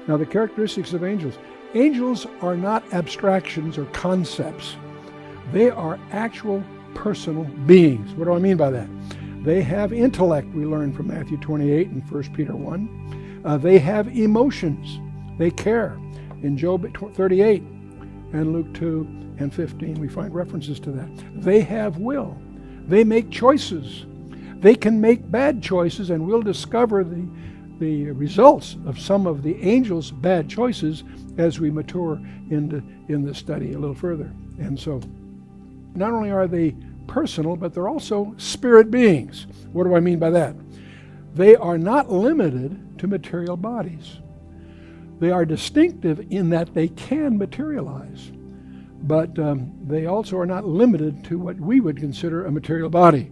Now, the characteristics of angels. Angels are not abstractions or concepts. They are actual personal beings. What do I mean by that? They have intellect, we learn from Matthew 28 and 1 Peter 1. They have emotions. They care. In Job 38 and Luke 2 and 15, we find references to that. They have will. They make choices. They can make bad choices, and we'll discover the results of some of the angels' bad choices as we mature in the study a little further. And so, not only are they personal, but they're also spirit beings. What do I mean by that? They are not limited to material bodies. They are distinctive in that they can materialize, but they also are not limited to what we would consider a material body.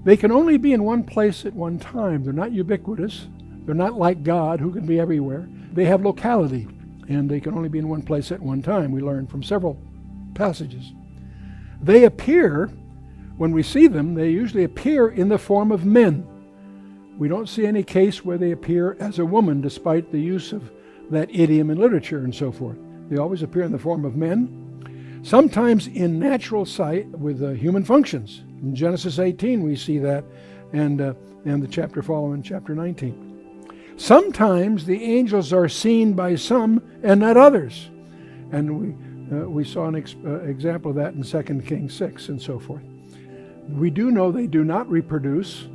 They can only be in one place at one time. They're not ubiquitous. They're not like God, who can be everywhere. They have locality, and they can only be in one place at one time. We learn from several passages. They appear, when we see them, they usually appear in the form of men. We don't see any case where they appear as a woman, despite the use of that idiom in literature and so forth. They always appear in the form of men, sometimes in natural sight with human functions. In Genesis 18 we see that, and the chapter following, chapter 19. Sometimes the angels are seen by some and not others. And we saw an example of that in 2 Kings 6 and so forth. We do know they do not reproduce,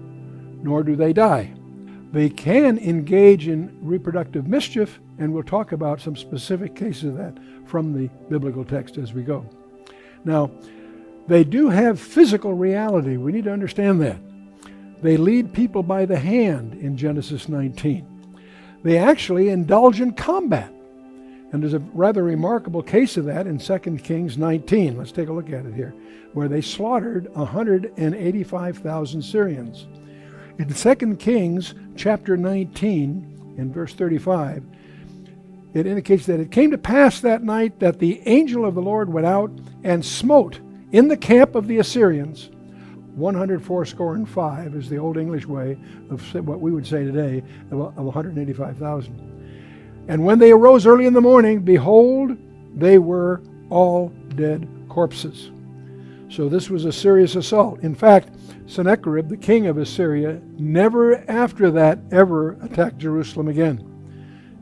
nor do they die. They can engage in reproductive mischief, and we'll talk about some specific cases of that from the biblical text as we go. Now, they do have physical reality. We need to understand that. They lead people by the hand in Genesis 19. They actually indulge in combat. And there's a rather remarkable case of that in 2 Kings 19. Let's take a look at it here, where they slaughtered 185,000 Syrians. In 2 Kings chapter 19, in verse 35, it indicates that it came to pass that night that the angel of the Lord went out and smote in the camp of the Assyrians 185 is the Old English way of what we would say today of 185,000. And when they arose early in the morning, behold, they were all dead corpses. So this was a serious assault. In fact, Sennacherib, the king of Assyria, never after that ever attacked Jerusalem again.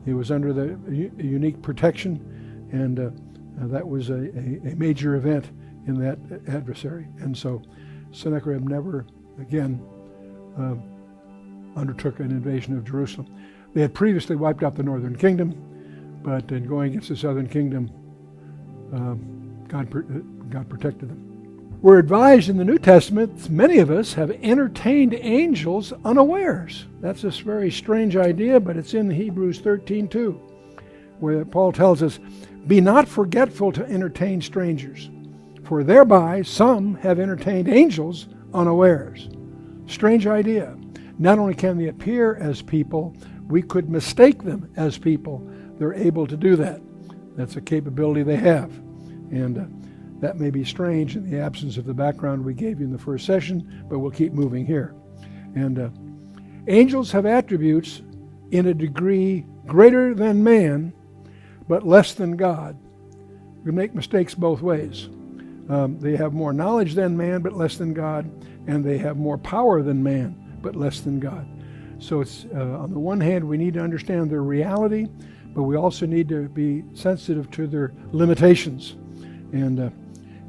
He was under the unique protection, and that was a major event in that adversary. And so Sennacherib never again undertook an invasion of Jerusalem. They had previously wiped out the northern kingdom, but in going against the southern kingdom, God protected them. We're advised in the New Testament, many of us have entertained angels unawares. That's a very strange idea, but it's in Hebrews 13 too, where Paul tells us, "Be not forgetful to entertain strangers, for thereby some have entertained angels unawares." Strange idea. Not only can they appear as people, we could mistake them as people. They're able to do that. That's a capability they have. And that may be strange in the absence of the background we gave you in the first session, but we'll keep moving here. And angels have attributes in a degree greater than man, but less than God. We make mistakes both ways. They have more knowledge than man, but less than God, and they have more power than man, but less than God. So it's on the one hand, we need to understand their reality, but we also need to be sensitive to their limitations. And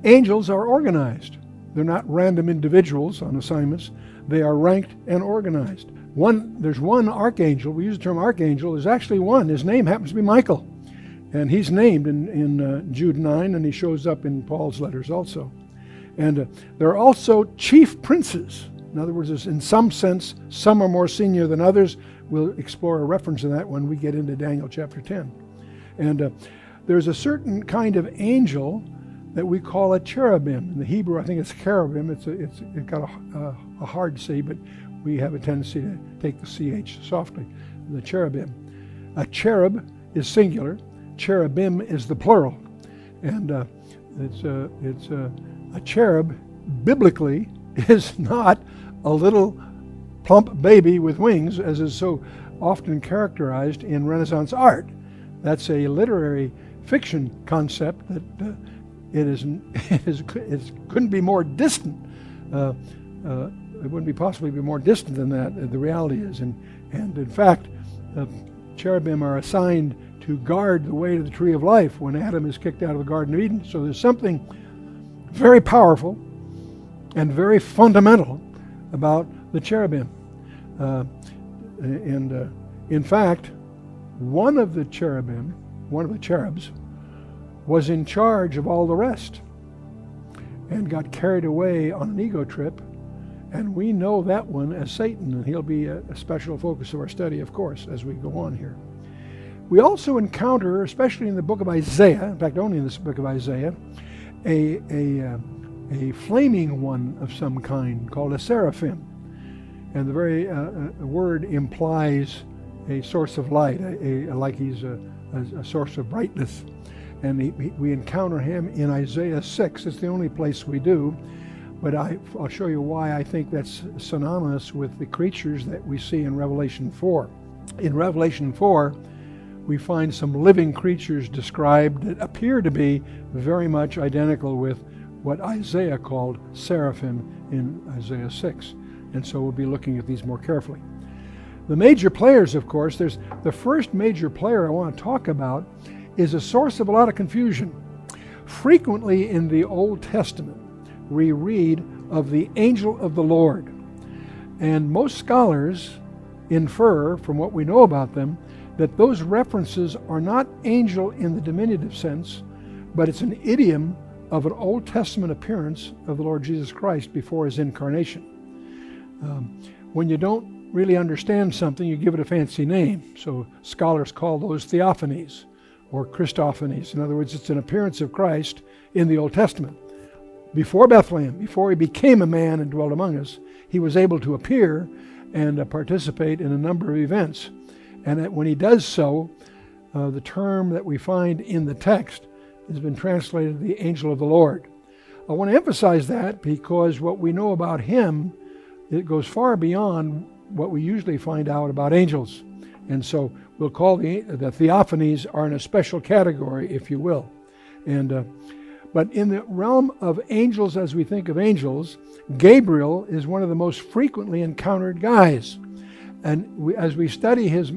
angels are organized. They're not random individuals on assignments. They are ranked and organized. There's one archangel. We use the term archangel. There's actually one. His name happens to be Michael. And he's named in Jude 9, and he shows up in Paul's letters also. And there are also chief princes. In other words, in some sense, some are more senior than others. We'll explore a reference to that when we get into Daniel chapter 10. And there's a certain kind of angel that we call a cherubim. In the Hebrew, I think it's cherubim. It's got a hard C, but we have a tendency to take the CH softly. The cherubim. A cherub is singular. Cherubim is the plural. And a cherub, biblically, is not a little plump baby with wings, as is so often characterized in Renaissance art. That's a literary fiction concept that it couldn't be more distant. It wouldn't be possibly be more distant than that. The reality is, and in fact, cherubim are assigned to guard the way to the tree of life when Adam is kicked out of the Garden of Eden. So there's something very powerful and very fundamental about the cherubim. In fact, one of the cherubs, was in charge of all the rest and got carried away on an ego trip. And we know that one as Satan, and he'll be a special focus of our study, of course, as we go on here. We also encounter, especially in the book of Isaiah, in fact, only in this book of Isaiah, a flaming one of some kind called a seraphim. And the very word implies a source of light, like he's a source of brightness. And we encounter him in Isaiah 6. It's the only place we do. But I'll show you why I think that's synonymous with the creatures that we see in Revelation 4. In Revelation 4, we find some living creatures described that appear to be very much identical with what Isaiah called seraphim in Isaiah 6. And so we'll be looking at these more carefully. The major players, of course, there's the first major player I want to talk about is a source of a lot of confusion. Frequently in the Old Testament, we read of the angel of the Lord. And most scholars infer from what we know about them that those references are not angel in the diminutive sense, but it's an idiom of an Old Testament appearance of the Lord Jesus Christ before his incarnation. When you don't really understand something, you give it a fancy name. So scholars call those theophanies or Christophanies. In other words, it's an appearance of Christ in the Old Testament. Before Bethlehem, before he became a man and dwelt among us, he was able to appear and participate in a number of events. And when he does so, the term that we find in the text has been translated the angel of the Lord. I want to emphasize that because what we know about him, it goes far beyond what we usually find out about angels. And so we'll call the theophanies are in a special category, if you will. But in the realm of angels, as we think of angels, Gabriel is one of the most frequently encountered guys. And as we study his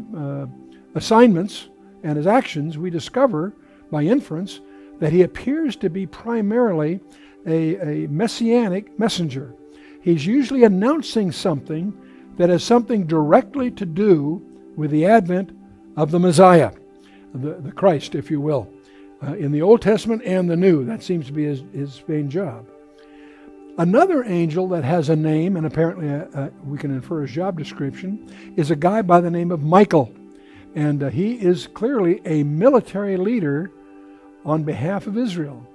assignments and his actions, we discover by inference that he appears to be primarily a messianic messenger. He's usually announcing something that has something directly to do with the advent of the Messiah, the Christ, if you will. In the Old Testament and the New. That seems to be his main job. Another angel that has a name, and apparently we can infer his job description, is a guy by the name of Michael. And he is clearly a military leader on behalf of Israel.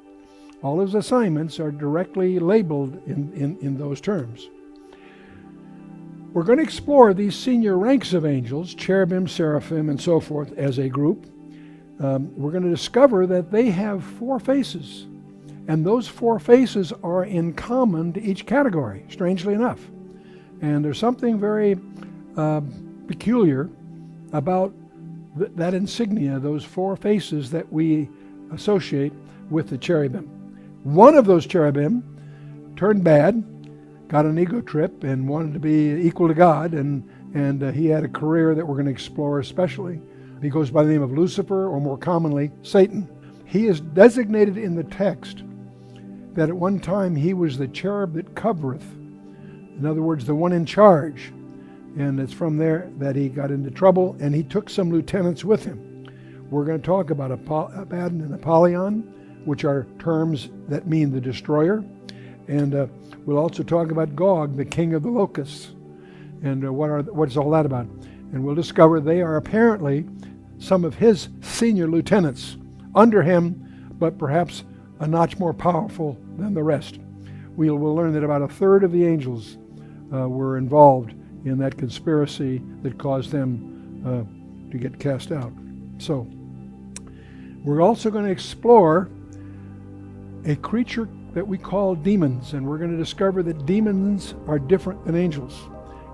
All his assignments are directly labeled in those terms. We're going to explore these senior ranks of angels, cherubim, seraphim, and so forth, as a group. We're going to discover that they have 4 faces, and those 4 faces are in common to each category, strangely enough. And there's something very peculiar about that insignia, those 4 faces that we associate with the cherubim. One of those cherubim turned bad, got an ego trip, and wanted to be equal to God, and he had a career that we're going to explore especially. He goes by the name of Lucifer, or more commonly, Satan. He is designated in the text that at one time he was the cherub that covereth. In other words, the one in charge. And it's from there that he got into trouble, and he took some lieutenants with him. We're going to talk about Abaddon and Apollyon, which are terms that mean the destroyer. And we'll also talk about Gog, the king of the locusts. And what's all that about? And we'll discover they are apparently some of his senior lieutenants under him, but perhaps a notch more powerful than the rest. We'll learn that about 1/3 of the angels were involved in that conspiracy that caused them to get cast out. So, we're also going to explore a creature that we call demons, and we're going to discover that demons are different than angels.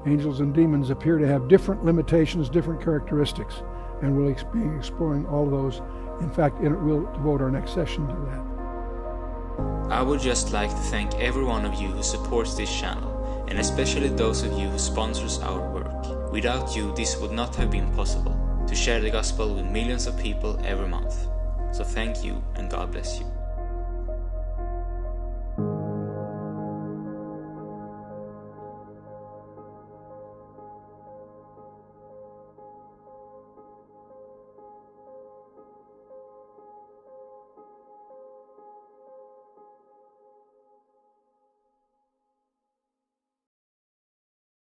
Angels and demons appear to have different limitations, different characteristics. and we'll be exploring all of those. In fact, we'll devote our next session to that. I would just like to thank every one of you who supports this channel, and especially those of you who sponsors our work. Without you, this would not have been possible, to share the gospel with millions of people every month. So thank you, and God bless you.